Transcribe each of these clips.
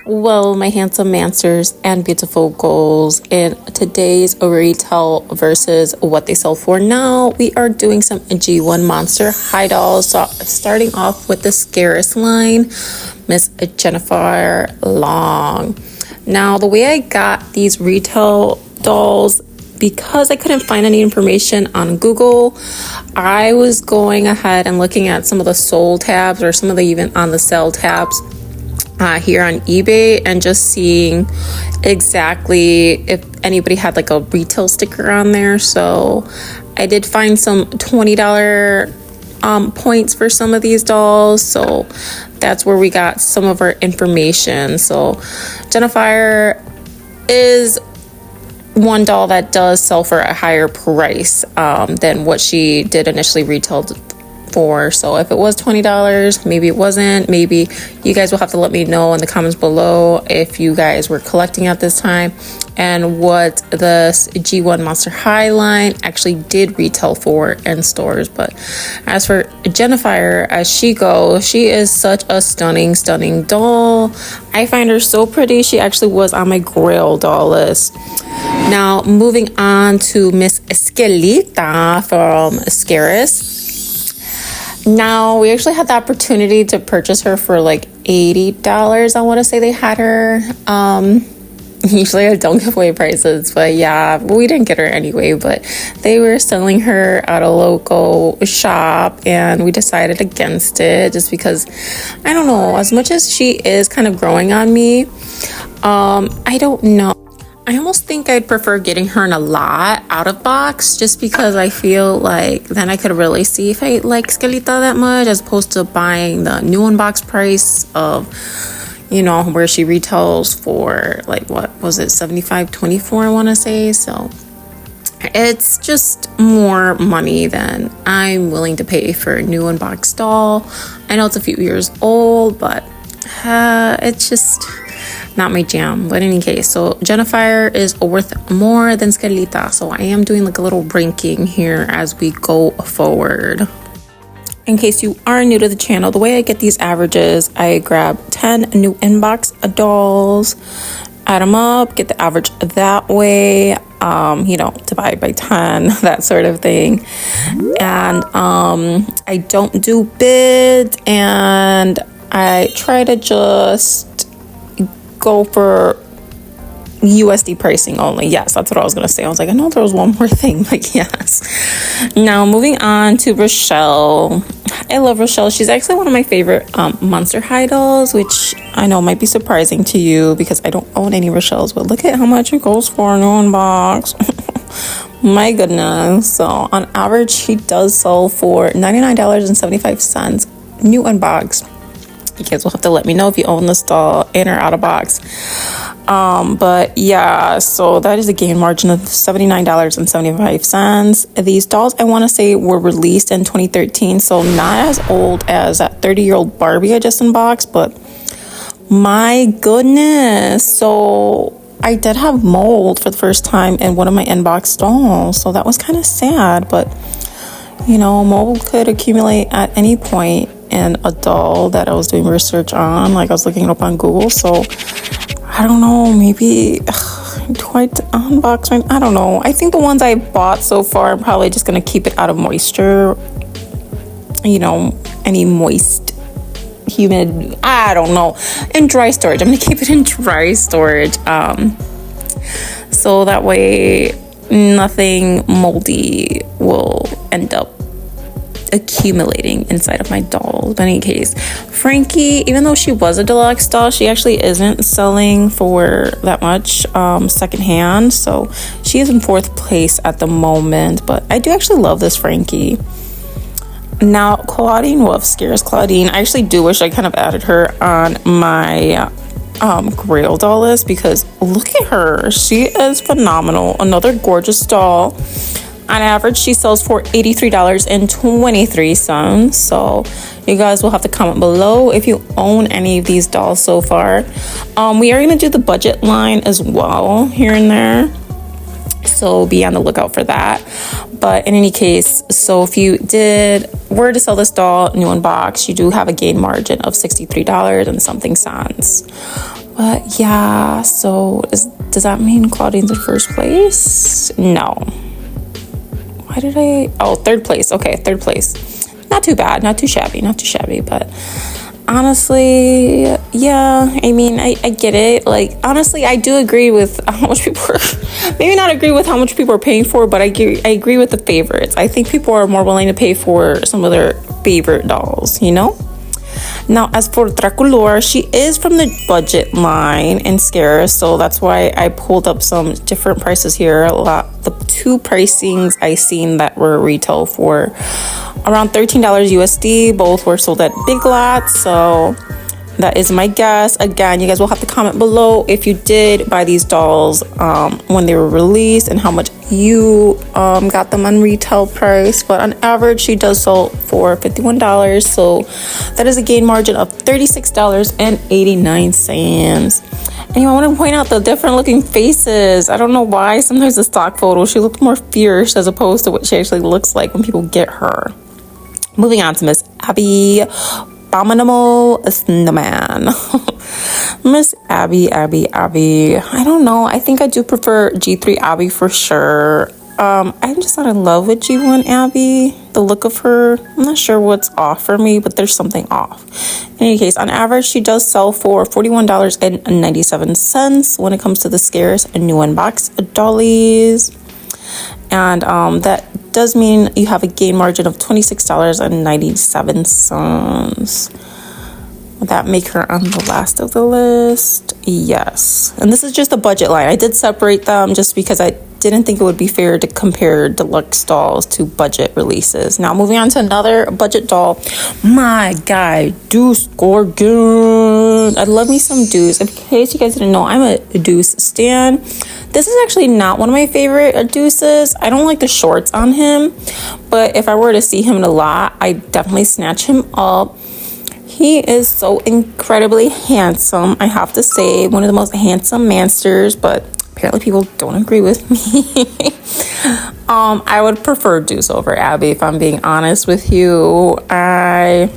Well, my handsome mancers and beautiful goals, in today's retail versus what they sell for now, we are doing some G1 Monster High dolls. So starting off with the scariest line, Miss Jennifer Long. Now, the way I got these retail dolls, because I couldn't find any information on Google, I was going ahead and looking at some of the sold tabs or some of the even on the sell tabs here on eBay and just seeing exactly if anybody had like a retail sticker on there. So I did find some $20 points for some of these dolls, so that's where we got some of our information. So Jennifer is one doll that does sell for a higher price than what she did initially retailed for. So if it was $20, maybe it wasn't. Maybe you guys will have to let me know in the comments below if you guys were collecting at this time and what the G1 Monster High line actually did retail for in stores. But as for Jennifer, as she goes, she is such a stunning doll. I find her so pretty. She actually was on my Grail doll list. Now moving on to Miss Esquelita from Scaris. Now, we actually had the opportunity to purchase her for like $80. I want to say they had her. Usually I don't give away prices, but yeah, we didn't get her anyway. But they were selling her at a local shop and we decided against it just because, I don't know, as much as she is kind of growing on me, I don't know. I almost think I'd prefer getting her in a lot out of box just because I feel like then I could really see if I like Esquelita that much as opposed to buying the new unbox price of, you know, where she retails for like, what was it, $75.24 I want to say. So it's just more money than I'm willing to pay for a new unboxed doll. I know it's a few years old, but it's just not my jam. But in any case, so Jennifer is worth more than Esquelita, so I am doing like a little ranking here as we go forward. In case you are new to the channel, the way I get these averages, I grab 10 new inbox dolls, add them up, get the average that way, you know, divide by 10, that sort of thing. And I don't do bids, and I try to just go for USD pricing only. Yes, that's what I was gonna say. I was like, I know there was one more thing, but yes. Now moving on to Rochelle. I love Rochelle. She's actually one of my favorite Monster High dolls, which I know might be surprising to you because I don't own any Rochelles, but look at how much it goes for in one box. My goodness. So on average, she does sell for $99.75 new unboxed. You guys will have to let me know if you own this doll in or out of box. But yeah, so that is a gain margin of $79.75. These dolls, I want to say, were released in 2013, so not as old as that 30-year-old Barbie I just unboxed, but my goodness. So I did have mold for the first time in one of my inbox dolls, so that was kind of sad, but you know, mold could accumulate at any point in a doll that I was doing research on. Like I was looking it up on Google, so I don't know, maybe do I unbox right? I don't know. I think the ones I bought so far, I'm probably just gonna keep it out of moisture, you know, any moist, humid, I don't know, in dry storage. I'm gonna keep it in dry storage, so that way nothing moldy will end up accumulating inside of my doll. But in any case, Frankie, even though she was a deluxe doll, she actually isn't selling for that much secondhand, so she is in 4th place at the moment. But I do actually love this Frankie. Now Claudine Wolf, Scares Claudine, I actually do wish I kind of added her on my Grail doll list because look at her, she is phenomenal. Another gorgeous doll. On average, she sells for $83.23. So you guys will have to comment below if you own any of these dolls so far. We are going to do the budget line as well here and there, so be on the lookout for that. But in any case, so if you were to sell this doll new in box, you do have a gain margin of $63 and something cents. But yeah, so does that mean Claudine's in first place? No. Why did I? Oh, third place. Okay, third place. Not too bad. Not too shabby. Not too shabby. But honestly, yeah, I mean, I get it. Like, honestly, I do agree with how much people are, maybe not agree with how much people are paying for, but I agree with the favorites. I think people are more willing to pay for some of their favorite dolls, you know? Now, as for Draculor, she is from the budget line and scarce, so that's why I pulled up some different prices here. The two pricings I seen that were retail for around $13 USD. Both were sold at Big Lots, so that is my guess. Again, you guys will have to comment below if you did buy these dolls when they were released and how much you got them on retail price. But on average, she does sell for $51, so that is a gain margin of $36.89. Anyway, I want to point out the different looking faces. I don't know why. Sometimes the stock photo, she looked more fierce as opposed to what she actually looks like when people get her. Moving on to Miss Abby Abominable Snowman. Miss Abby. I don't know. I think I do prefer G3 Abby for sure. I'm just not in love with G1 Abby. The look of her, I'm not sure what's off for me, but there's something off. In any case, on average, she does sell for $41.97 when it comes to the scarce and new unbox dollies. And that does mean you have a gain margin of $26.97. Would that make her on the last of the list? Yes. And this is just a budget line. I did separate them just because I didn't think it would be fair to compare deluxe dolls to budget releases. Now, moving on to another budget doll. My guy, Deuce Gorgon. I love me some Deuce. In case you guys didn't know, I'm a Deuce stan. This is actually not one of my favorite Deuces. I don't like the shorts on him, but if I were to see him in a lot, I'd definitely snatch him up. He is so incredibly handsome, I have to say. One of the most handsome mansters, but apparently people don't agree with me. I would prefer Deuce over Abby, if I'm being honest with you. I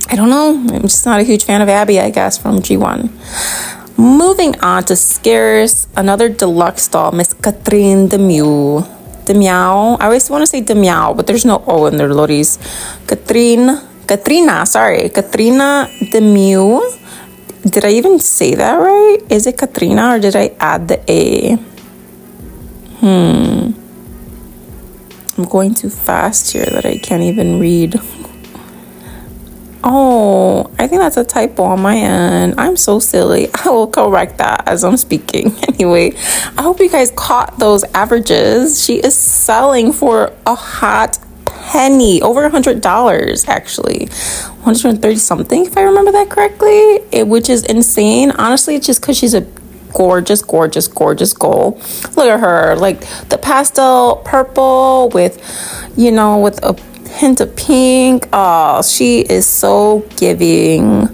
don't know. I'm just not a huge fan of Abby, I guess, from G1. Moving on to scarce, another deluxe doll, Miss Catherine Demieux. I always want to say Demieux, but there's no O in their lorries. Katrina Demieux. Did I even say that right? Is it Katrina or did I add the A? I'm going too fast here that I can't even read. Oh, I think that's a typo on my end. I'm so silly. I will correct that as I'm speaking. Anyway, I hope you guys caught those averages. She is selling for a hot penny, over $100 actually, 130 something if I remember that correctly, which is insane. Honestly, it's just because she's a gorgeous goal. Look at her, like the pastel purple with a hint of pink. Oh, she is so giving.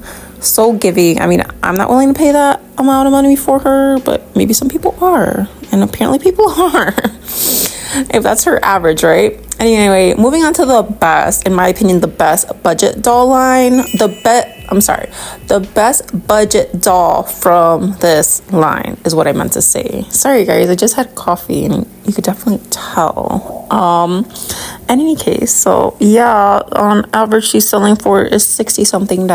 I mean, I'm not willing to pay that amount of money for her, but maybe some people are, and apparently people are. If that's her average, right? Anyway, moving on to the best, in my opinion, the best budget doll line. The best budget doll from this line is what I meant to say. Sorry, guys, I just had coffee and you could definitely tell. In any case, so yeah, on average, she's selling for $60-something,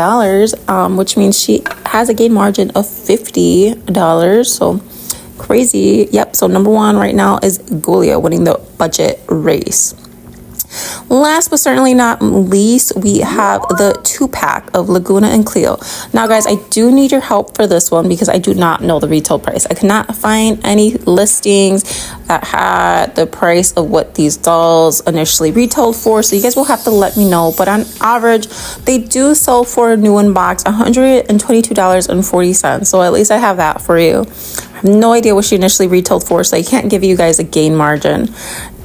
which means she has a gain margin of $50. So crazy. Yep. So number one right now is Gulia, winning the budget race. Last but certainly not least, we have the 2-pack of Laguna and Cleo. Now, guys, I do need your help for this one because I do not know the retail price. I could not find any listings that had the price of what these dolls initially retailed for, so you guys will have to let me know. But on average, they do sell for a new box $122.40, so at least I have that for you. I have no idea what she initially retailed for, so I can't give you guys a gain margin.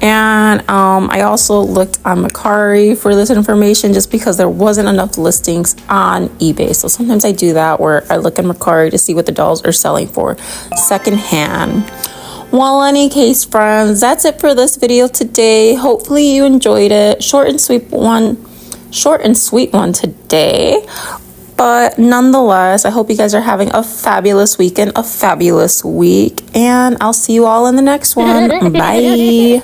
And I also looked on Mercari for this information just because there wasn't enough listings on eBay. So sometimes I do that where I look at Mercari to see what the dolls are selling for secondhand. Well, in any case, friends, that's it for this video today. Hopefully you enjoyed it. Short and sweet one today. But nonetheless, I hope you guys are having a fabulous weekend, a fabulous week, and I'll see you all in the next one. Bye.